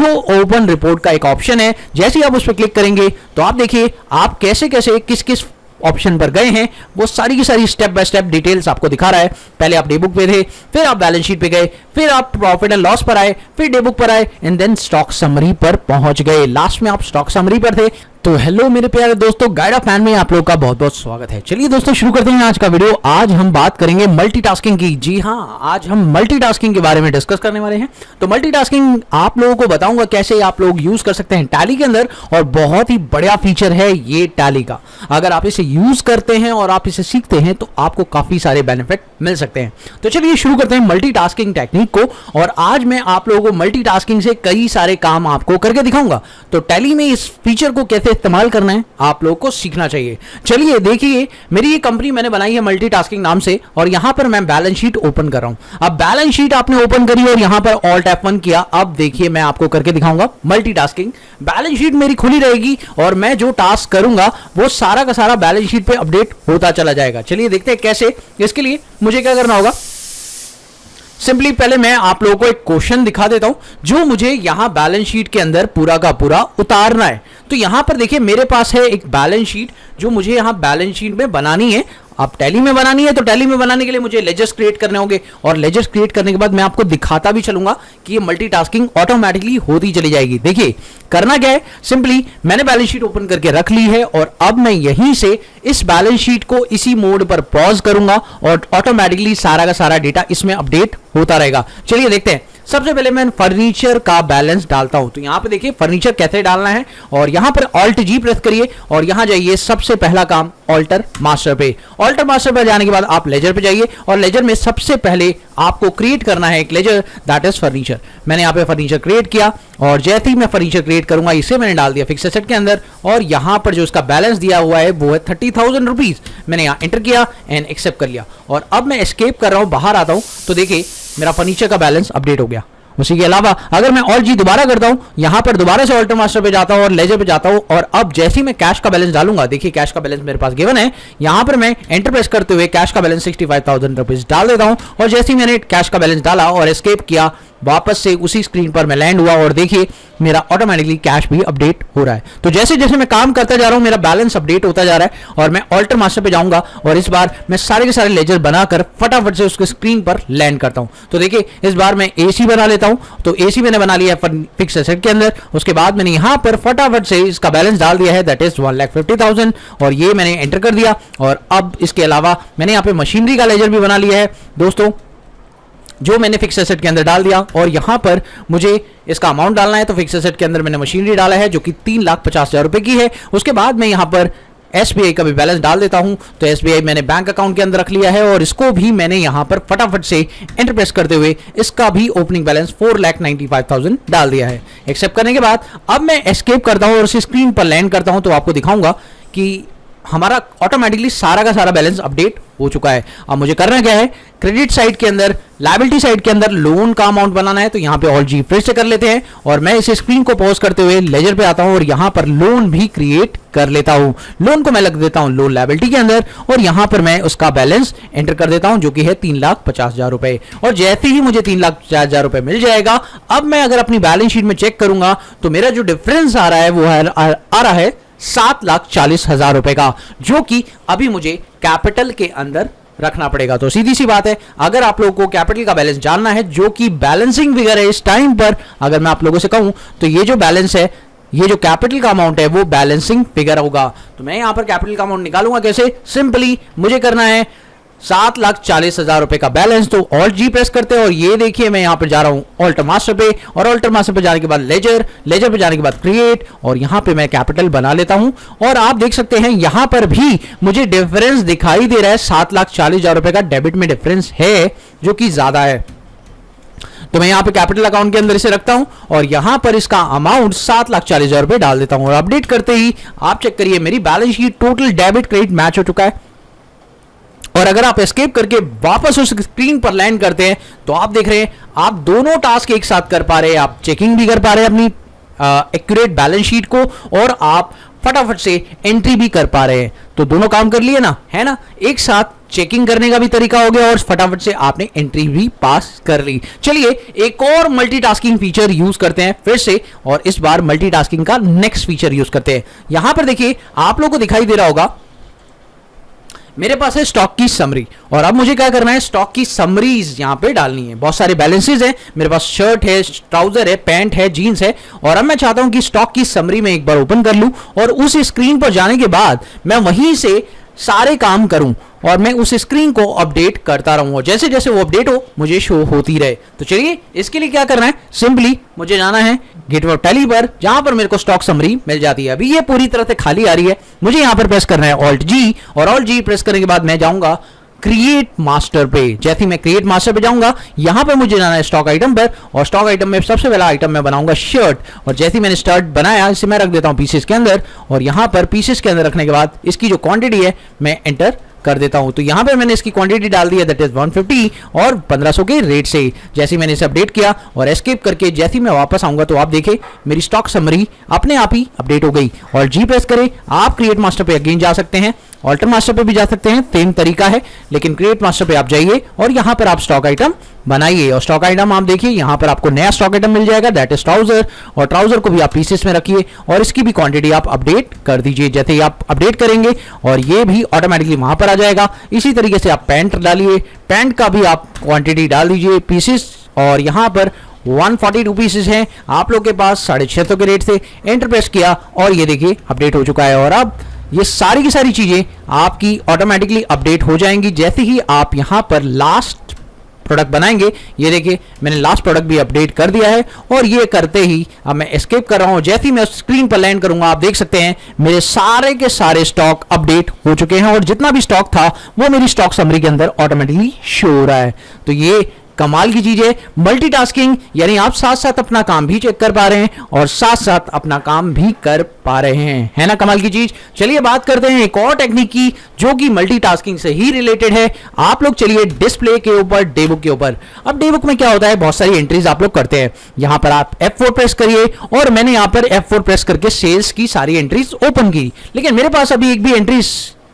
Show open report का एक option है। जैसे ही आप उस पर क्लिक करेंगे तो आप देखिए आप कैसे कैसे किस किस ऑप्शन पर गए हैं, वो सारी की सारी स्टेप बाय स्टेप डिटेल्स आपको दिखा रहा है। पहले आप डेबुक पे थे, फिर आप बैलेंस शीट पे गए, फिर आप प्रॉफिट एंड लॉस पर आए, फिर डेबुक पर आए एंड देन स्टॉक समरी पर पहुंच गए। लास्ट में आप स्टॉक समरी पर थे। तो हेलो मेरे प्यारे दोस्तों, गाइड ऑफ फैन में आप लोगों का बहुत बहुत स्वागत है। चलिए दोस्तों शुरू करते हैं आज का वीडियो। आज हम बात करेंगे मल्टीटास्किंग की। जी हाँ, आज हम मल्टीटास्किंग के बारे में डिस्कस करने वाले हैं। तो मल्टीटास्किंग आप लोगों को बताऊंगा कैसे आप लोग यूज कर सकते हैं टैली के अंदर, और बहुत ही बढ़िया फीचर है ये टैली का। अगर आप इसे यूज करते हैं और आप इसे सीखते हैं तो आपको काफी सारे बेनिफिट मिल सकते हैं। तो चलिए शुरू करते हैं मल्टीटास्किंग टेक्निक को, और आज मैं आप लोगों को मल्टीटास्किंग से कई सारे काम आपको करके दिखाऊंगा। तो टैली में इस फीचर को कैसे इस्तेमाल करना है आप लोगों को सीखना चाहिए। चलिए देखिए, मेरी ये कंपनी मैंने बनाई है मल्टीटास्किंग नाम से, और यहां पर मैं बैलेंस शीट ओपन कर रहा हूं। अब बैलेंस शीट आपने ओपन करी और यहां पर ऑल्ट F1 किया। अब देखिए मैं आपको करके दिखाऊंगा मल्टीटास्किंग। बैलेंस शीट मेरी खुली रहेगी और मैं जो टास्क करूंगा वो सारा का सारा बैलेंस शीट पे अपडेट होता चला जाएगा। चलिए देखते हैं कैसे। इसके लिए मुझे क्या करना होगा, सिंपली पहले मैं आप लोगों को एक क्वेश्चन दिखा देता हूं जो मुझे यहां बैलेंस शीट के अंदर पूरा का पूरा उतारना है। तो यहां पर देखिए मेरे पास है एक बैलेंस शीट जो मुझे यहां बैलेंस शीट में बनानी है। अब टैली में बनानी है तो टैली में बनाने के लिए मुझे लेजर्स क्रिएट करने होंगे, और लेजर्स क्रिएट करने के बाद मैं आपको दिखाता भी चलूंगा कि ये मल्टीटास्किंग ऑटोमेटिकली होती चली जाएगी। देखिए करना क्या है, सिंपली मैंने बैलेंस शीट ओपन करके रख ली है, और अब मैं यहीं से इस बैलेंस शीट को इसी मोड पर पॉज करूंगा और ऑटोमेटिकली सारा का सारा डेटा इसमें अपडेट होता रहेगा। चलिए देखते हैं। सबसे पहले मैं फर्नीचर का बैलेंस डालता हूं। तो यहां पे देखिए फर्नीचर कैसे डालना है, और यहां पर ऑल्ट जी प्रेस करिए और यहां जाइए। सबसे पहला काम ऑल्टर मास्टर पे। ऑल्टर मास्टर पे जाने के बाद आप लेजर पे जाइए, और लेजर में सबसे पहले आपको क्रिएट करना है एक लेजर, दैट इज फर्नीचर। मैंने यहां पे फर्नीचर क्रिएट किया, और जैसे ही मैं फर्नीचर क्रिएट करूंगा इसे मैंने डाल दिया फिक्स एसेट के अंदर, और यहां पर जो इसका बैलेंस दिया हुआ है वो है 30,000 रुपीज। मैंने यहां एंटर किया एंड एक्सेप्ट कर लिया, और अब मैं एस्केप कर रहा हूं, बाहर आता हूं। तो देखिए मेरा फर्नीचर का बैलेंस अपडेट हो गया। उसी के अलावा अगर मैं ऑल्ट जी दोबारा करता हूं, यहां पर दोबारा से ऑल्टर मास्टर पे जाता हूं और लेजर पे जाता हूं, और अब जैसे ही मैं कैश का बैलेंस डालूंगा, देखिए कैश का बैलेंस मेरे पास गिवन है, यहां पर मैं एंटर प्रेस करते हुए कैश का बैलेंस 65,000 रुपीज डाल देता हूं, और जैसे ही मैंने कैश का बैलेंस डाला और एस्केप किया, वापस से उसी स्क्रीन पर मैं लैंड हुआ, और देखिए मेरा ऑटोमेटिकली कैश भी अपडेट हो रहा है। तो जैसे जैसे मैं काम करता जा रहा हूं मेरा बैलेंस अपडेट होता जा रहा है, और मैं ऑल्टर मास्टर पे जाऊंगा और इस बार मैं सारे के सारे लेजर बनाकर फटाफट से उसके स्क्रीन पर लैंड करता हूं। तो देखिए इस बार मैं एसी बना लेता हूं। तो एसी मैंने बना लिया है फिक्स एसेट के अंदर। उसके बाद मैंने यहां पर फटाफट से इसका बैलेंस डाल दिया है, दैट इज 1,50,000, और ये मैंने एंटर कर दिया। और अब इसके अलावा मैंने यहां पे मशीनरी का लेजर भी बना लिया है दोस्तों, जो मैंने फिक्स एसेट के अंदर डाल दिया, और यहां पर मुझे इसका अमाउंट डालना है। तो फिक्स एसेट के अंदर मैंने मशीनरी डाला है जो कि 3,50,000 रुपए की है। उसके बाद मैं यहां पर SBI का भी बैलेंस डाल देता हूं। तो SBI मैंने बैंक अकाउंट के अंदर रख लिया है, और इसको भी मैंने यहां पर फटाफट से एंटर प्रेस करते हुए इसका भी ओपनिंग बैलेंस 4,95,000 डाल दिया है। एक्सेप्ट करने के बाद अब मैं एस्केप करता हूं और उसी स्क्रीन पर लैंड करता हूं, तो आपको दिखाऊंगा कि हमारा ऑटोमेटिकली सारा का सारा बैलेंस अपडेट हो चुका है। अब मुझे करना क्या है, क्रेडिट साइड के अंदर, लायबिलिटी साइड के अंदर लोन का अमाउंट बनाना है। तो यहां पे ऑल्ट जी फिर से कर लेते हैं, और मैं इस स्क्रीन को पॉज करते हुए लेजर पे आता हूं, और यहां पर लोन भी क्रिएट कर लेता हूं। लोन को मैं लग देता हूं लोन लायबिलिटी के अंदर, और यहां पर मैं उसका बैलेंस एंटर कर देता हूं जो कि है 3,50,000 रुपए। और जैसे ही मुझे 3,50,000 रुपए मिल जाएगा, अब मैं अगर अपनी बैलेंस शीट में चेक करूंगा तो मेरा जो डिफरेंस आ रहा है वो आ रहा है 7,40,000 रुपए का, जो कि अभी मुझे कैपिटल के अंदर रखना पड़ेगा। तो सीधी सी बात है, अगर आप लोगों को कैपिटल का बैलेंस जानना है जो कि बैलेंसिंग फिगर है इस टाइम पर, अगर मैं आप लोगों से कहूं तो ये जो बैलेंस है, ये जो कैपिटल का अमाउंट है वो बैलेंसिंग फिगर होगा। तो मैं यहां पर कैपिटल का अमाउंट निकालूंगा कैसे, सिंपली मुझे करना है 7,40,000 रुपए का बैलेंस। तो ऑल्ट जी प्रेस करते हैं, और ये देखिए मैं यहां पर जा रहा हूं ऑल्टर मास्टर पे, और ऑल्टर मास्टर पे जाने के बाद लेजर, लेजर पे जाने के बाद क्रिएट, और यहां पे मैं कैपिटल बना लेता हूं। और आप देख सकते हैं यहां पर भी मुझे डिफरेंस दिखाई दे रहा है, 7,40,000 रुपए का डेबिट में डिफरेंस है जो कि ज्यादा है। तो मैं यहां पे कैपिटल अकाउंट के अंदर इसे रखता हूं, और यहां पर इसका अमाउंट 7,40,000 रुपए डाल देता हूं, और अपडेट करते ही आप चेक करिए मेरी balance sheet total debit credit match हो चुका है। और अगर आप एस्केप करके वापस उस स्क्रीन पर लैंड करते हैं तो आप देख रहे हैं आप दोनों टास्क एक साथ कर पा रहे हैं। आप चेकिंग भी कर पा रहे हैं अपनी एक्यूरेट बैलेंस शीट को, और आप फटाफट से एंट्री भी कर पा रहे हैं। तो दोनों काम कर लिए ना, है ना, एक साथ चेकिंग करने का भी तरीका हो गया और फटाफट से आपने एंट्री भी पास कर ली। चलिए एक और मल्टीटास्किंग फीचर यूज करते हैं फिर से, और इस बार मल्टीटास्किंग का नेक्स्ट फीचर यूज करते हैं। यहां पर देखिए आप लोगों को दिखाई दे रहा होगा मेरे पास है स्टॉक की समरी, और अब मुझे क्या करना है, स्टॉक की समरीज यहां पे डालनी है। बहुत सारे बैलेंसेस है, मेरे पास शर्ट है, ट्राउजर है, पैंट है, जीन्स है, और अब मैं चाहता हूं कि स्टॉक की समरी में एक बार ओपन कर लूं और उस स्क्रीन पर जाने के बाद मैं वहीं से सारे काम करूं और मैं उस स्क्रीन को अपडेट करता रहूं, और जैसे जैसे वो अपडेट हो मुझे शो होती रहे। तो चलिए इसके लिए क्या करना है, सिंपली मुझे जाना है गेटवे ऑफ टैली पर, जहां पर मेरे को स्टॉक समरी मिल जाती है। अभी ये पूरी तरह से खाली आ रही है, मुझे यहां पर प्रेस करना है ऑल्ट जी, और ऑल्ट जी प्रेस करने के बाद मैं जाऊंगा क्रिएट मास्टर पे। जैसे ही मैं क्रिएट मास्टर पे जाऊंगा, यहां पे मुझे जाना है स्टॉक आइटम पर, और स्टॉक आइटम में सबसे पहला आइटम मैं बनाऊंगा शर्ट, और जैसे ही मैंने शर्ट बनाया इसे मैं रख देता हूं पीसेस के अंदर, और यहां पर पीसेस के अंदर रखने के बाद इसकी जो क्वांटिटी है मैं एंटर कर देता हूं। तो यहां पे मैंने इसकी क्वांटिटी डाल दी है, दैट इज 150 और 1500 के रेट से। जैसे मैंने इसे अपडेट किया और एस्केप करके जैसे ही मैं वापस आऊंगा तो आप देखें मेरी स्टॉक समरी अपने आप ही अपडेट हो गई। और जी प्रेस करें, आप क्रिएट मास्टर पे अगेन जा सकते हैं, ऑल्टर मास्टर पे भी जा सकते हैं, सेम तरीका है, लेकिन क्रिएट मास्टर पे आप जाइए और यहां पर आप स्टॉक आइटम बनाइए। और स्टॉक आइटम आप देखिए यहां पर आपको नया स्टॉक आइटम मिल जाएगा, दैट इज ट्राउजर, और ट्राउजर को भी आप पीसेस में रखिए और इसकी भी क्वांटिटी आप अपडेट कर दीजिए। जैसे ही आप अपडेट करेंगे और ये भी ऑटोमेटिकली वहां पर आ जाएगा। इसी तरीके से आप पैंट डालिए, पैंट का भी आप क्वांटिटी डाल दीजिए पीसेस, और यहां पर 142 पीसेस हैं आप लोग के पास 650 के रेट से। एंटर प्रेस किया और ये देखिए अपडेट हो चुका है, और अब ये सारी की सारी चीजें आपकी ऑटोमेटिकली अपडेट हो जाएंगी जैसे ही आप यहां पर लास्ट प्रोडक्ट बनाएंगे। ये देखिए मैंने लास्ट प्रोडक्ट भी अपडेट कर दिया है, और ये करते ही अब मैं एस्केप कर रहा हूं। जैसे ही मैं स्क्रीन पर लैंड करूंगा आप देख सकते हैं मेरे सारे के सारे स्टॉक अपडेट हो चुके हैं, और जितना भी स्टॉक था वो मेरी स्टॉक समरी के अंदर ऑटोमेटिकली शो हो रहा है। तो ये कमाल की चीज है मल्टीटास्किंग, यानी आप साथ साथ अपना काम भी चेक कर पा रहे हैं और साथ साथ अपना काम भी कर पा रहे हैं, है ना कमाल की चीज। चलिए बात करते हैं एक और टेक्निक की जो कि मल्टीटास्किंग से ही रिलेटेड है। आप लोग चलिए डिस्प्ले के ऊपर, डेबुक के ऊपर। अब डेबुक में क्या होता है, बहुत सारी एंट्रीज आप लोग करते हैं। यहां पर आप F4 प्रेस करिए, और मैंने यहां पर F4 प्रेस करके सेल्स की सारी एंट्रीज ओपन की, लेकिन मेरे पास अभी एक भी एंट्रीज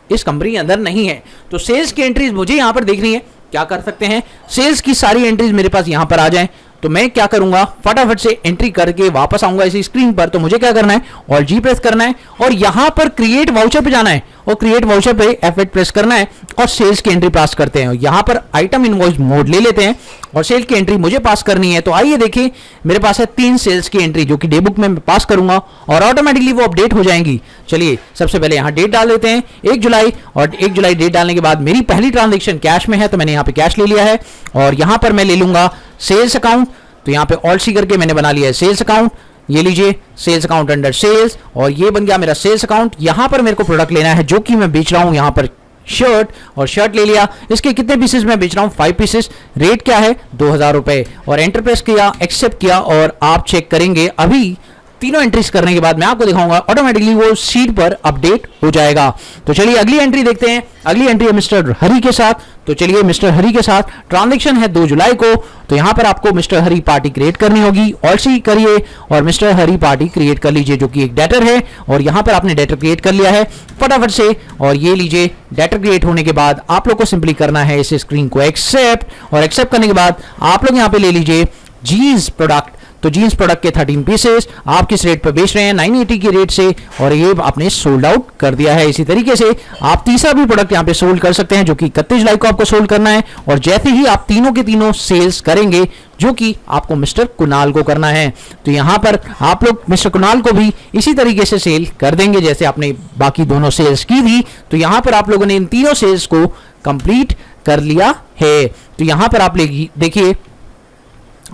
इस कंपनी के अंदर नहीं है। तो सेल्स की एंट्रीज मुझे यहां पर देखनी है। क्या कर सकते हैं, सेल्स की सारी एंट्रीज मेरे पास यहां पर आ जाएं, तो मैं क्या करूंगा, फटाफट से एंट्री करके वापस आऊंगा इसी स्क्रीन पर। तो मुझे क्या करना है, और जी प्रेस करना है, और यहां पर क्रिएट वाउचर पे जाना है, और क्रिएट वाउचर पे F8 प्रेस करना है, और सेल्स की एंट्री पास करते हैं। यहां पर आइटम इनवॉइस मोड ले लेते हैं, और सेल की एंट्री मुझे पास करनी है। तो आइए देखिए मेरे पास है 3 सेल्स की एंट्री जो कि डेबुक में मैं पास करूंगा, और ऑटोमेटिकली वो अपडेट हो जाएंगी। चलिए सबसे पहले यहां डेट डाल देते हैं 1 जुलाई, और 1 जुलाई डेट डालने के बाद मेरी पहली ट्रांजेक्शन कैश में है, तो मैंने यहां पे कैश ले लिया है। और यहां पर मैं ले लूंगा सेल्स अकाउंट, तो यहां पे ऑल्ट सी करके मैंने बना लिया है सेल्स अकाउंट। ये लीजिए सेल्स अकाउंट अंडर सेल्स, और ये बन गया मेरा सेल्स अकाउंट। यहां पर मेरे को प्रोडक्ट लेना है जो कि मैं बेच रहा हूं, यहां पर शर्ट, और शर्ट ले लिया। इसके कितने पीसेस मैं बेच रहा हूं, 5 पीसेस, रेट क्या है 2000 रुपए, और एंटर प्रेस किया, एक्सेप्ट किया, और आप चेक करेंगे अभी तीनों एंट्रीज करने के बाद मैं आपको दिखाऊंगा ऑटोमेटिकली वो शीट पर अपडेट हो जाएगा। तो चलिए अगली एंट्री देखते हैं। अगली एंट्री है मिस्टर हरी के साथ। तो चलिए मिस्टर हरी के साथ ट्रांजैक्शन है 2 जुलाई को, तो यहां पर आपको मिस्टर हरी पार्टी क्रिएट करनी होगी। ऑल्ट सी करिए और मिस्टर हरी पार्टी क्रिएट कर लीजिए जो कि एक डेटर है, और यहां पर आपने डेटर क्रिएट कर लिया है फटाफट से। और ये लीजिए डेटर क्रिएट होने के बाद आप लोग को सिंपली करना है इस स्क्रीन को एक्सेप्ट, और एक्सेप्ट करने के बाद आप लोग यहां पे ले लीजिए जीन्स प्रोडक्ट। तो जीन्स प्रोडक्ट के 13 पीसेस आप किस रेट पर बेच रहे हैं, 980 की रेट से, और ये आपने सोल्ड आउट कर दिया है। इसी तरीके से आप तीसरा भी प्रोडक्ट यहां पे सोल्ड कर सकते हैं जो कि 31 जुलाई को आपको सोल्ड करना है, और जैसे ही आप तीनों के तीनों सेल्स करेंगे जो कि आपको मिस्टर कुणाल को करना है, तो यहां पर आप लोग मिस्टर कुणाल को भी इसी तरीके से सेल कर देंगे जैसे आपने बाकी दोनों सेल्स की थी। तो यहां पर आप लोगों ने इन तीनों सेल्स को कंप्लीट कर लिया है। तो यहां पर आप देखिए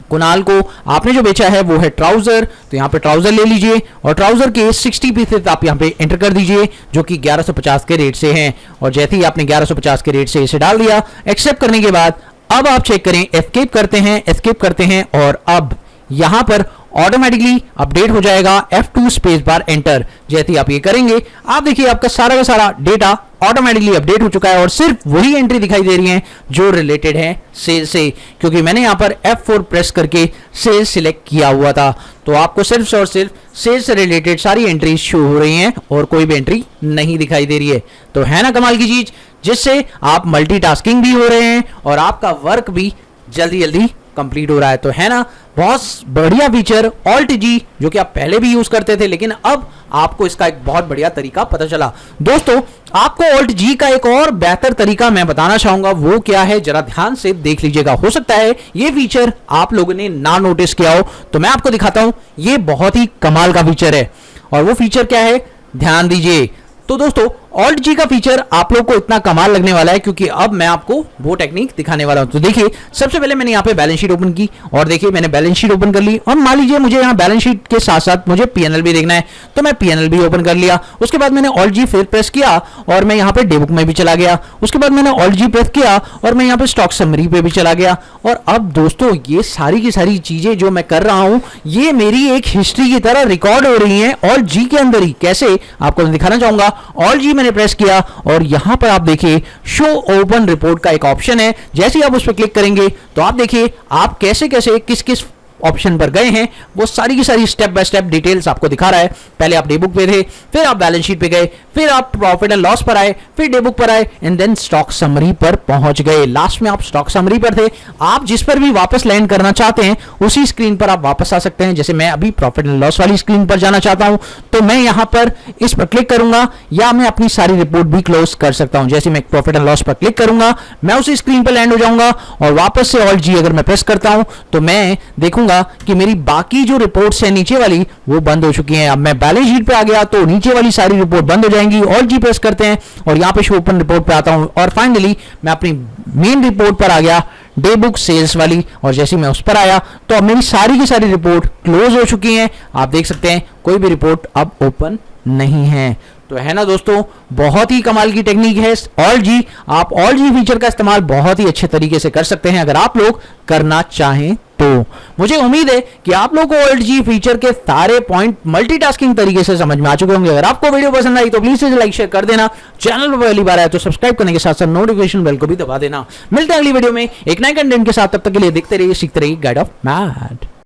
कुणाल को आपने जो बेचा है वो है ट्राउजर, तो यहां पे ट्राउजर ले लीजिए, और ट्राउजर के 60 पीसेस आप यहां पे एंटर कर दीजिए जो कि 1150 के रेट से हैं। और जैसे ही आपने 1150 के रेट से इसे डाल दिया, एक्सेप्ट करने के बाद अब आप चेक करें, एस्केप करते हैं, और अब यहां पर ऑटोमेटिकली अपडेट हो जाएगा F2 स्पेस बार एंटर। जैसे ही आप ये करेंगे आप देखिए आपका सारा का सारा डेटा ऑटोमेटिकली अपडेट हो चुका है और सिर्फ वही एंट्री दिखाई दे रही है जो रिलेटेड है सेल से, क्योंकि मैंने यहां पर F4 प्रेस करके सेल सिलेक्ट किया हुआ था। तो आपको सिर्फ और सिर्फ सेल से रिलेटेड सारी एंट्री शो हो रही हैं और कोई भी एंट्री नहीं दिखाई दे रही है। तो है ना कमाल की चीज, जिससे आप मल्टीटास्किंग भी हो रहे हैं और आपका वर्क भी जल्दी जल्दी कंप्लीट हो रहा है। तो है ना बहुत बढ़िया फीचर ऑल्ट जी, जो कि आप पहले भी यूज करते थे लेकिन अब आपको इसका एक बहुत बढ़िया तरीका पता चला। दोस्तों आपको ऑल्ट जी का एक और बेहतर तरीका मैं बताना चाहूंगा, वो क्या है जरा ध्यान से देख लीजिएगा। हो सकता है ये फीचर आप लोगों ने ना नोटिस किया हो, तो मैं आपको दिखाता हूं। ये बहुत ही कमाल का फीचर है और वो फीचर क्या है, ध्यान दीजिए। तो दोस्तों ऑल्ट जी का फीचर आप लोग को इतना कमाल लगने वाला है क्योंकि अब मैं आपको वो टेक्निक दिखाने वाला हूं। तो देखिए सबसे पहले मैंने यहाँ पे बैलेंस शीट ओपन की और देखिए मैंने बैलेंस शीट ओपन कर ली और मान लीजिए मुझे यहाँ बैलेंस शीट के साथ साथ मुझे पीएनएल भी देखना है, तो मैं पीएनएल भी ओपन कर लिया। उसके बाद मैंने ऑल्ट जी फिर प्रेस किया और मैं यहाँ पे डेबुक में भी चला गया। उसके बाद मैंने ऑल्ट जी प्रेस किया और मैं यहाँ पे स्टॉक समरी पे भी चला गया। और अब दोस्तों ये सारी की सारी चीजें जो मैं कर रहा हूं ये मेरी एक हिस्ट्री की तरह रिकॉर्ड हो रही है ऑल्ट जी के अंदर ही। कैसे आपको मैं दिखाना चाहूंगा। ऑल्ट जी मैंने प्रेस किया और यहां पर आप देखिए शो ओपन रिपोर्ट का एक ऑप्शन है। जैसे ही आप उस पर क्लिक करेंगे तो आप देखिए आप कैसे कैसे किस किस ऑप्शन पर गए हैं वो सारी की सारी स्टेप बाय स्टेप डिटेल्स आपको दिखा रहा है। पहले आप डेबुक पे थे, फिर आप बैलेंस शीट पे गए, फिर आप प्रॉफिट एंड लॉस पर आए, फिर डेबुक पर आए एंड देन स्टॉक समरी पर पहुंच गए। लास्ट में आप स्टॉक समरी पर थे। आप जिस पर भी वापस लैंड करना चाहते हैं उसी स्क्रीन पर आप वापस आ सकते हैं। जैसे मैं अभी प्रॉफिट एंड लॉस वाली स्क्रीन पर जाना चाहता हूं तो मैं यहां पर इस पर क्लिक करूंगा या मैं अपनी सारी रिपोर्ट भी क्लोज कर सकता हूं। जैसे मैं प्रॉफिट एंड लॉस पर क्लिक करूंगा मैं उसी स्क्रीन पर लैंड हो जाऊंगा और वापस से ऑल्ट जी अगर मैं प्रेस करता हूं तो मैं देखूंगा कि मेरी बाकी जो रिपोर्ट्स है नीचे वाली वो बंद हो चुकी हैं। अब मैं बैलेंस शीट पे आ गया तो नीचे वाली सारी रिपोर्ट बंद हो जाएंगी। ऑल्ट जी प्रेस करते हैं और यहां पे शो ओपन रिपोर्ट पे आता हूं और फाइनली मैं अपनी मेन रिपोर्ट पर आ गया, डे बुक सेल्स वाली। और जैसे मैं उस पर आया तो अब मेरी सारी की सारी रिपोर्ट क्लोज हो चुकी हैं। आप देख सकते हैं कोई भी रिपोर्ट अब ओपन नहीं है। तो है ना दोस्तों बहुत ही कमाल की टेक्निक है ऑल्ट जी। आप ऑल्ट जी फीचर का इस्तेमाल बहुत ही अच्छे तरीके से कर सकते हैं अगर आप लोग करना चाहें तो। मुझे उम्मीद है कि आप लोगों को ऑल्ट जी फीचर के सारे पॉइंट मल्टीटास्किंग तरीके से समझ में आ चुके होंगे। अगर आपको वीडियो पसंद आई तो प्लीज इसे लाइक शेयर कर देना। चैनल पर पहली बार आए तो सब्सक्राइब करने के साथ साथ नोटिफिकेशन बेल को भी दबा देना। मिलते हैं अगली वीडियो में एक नए कंटेंट के साथ। तब तक के लिए देखते रहिए, सीखते रहिए गाइड ऑफ मैथ।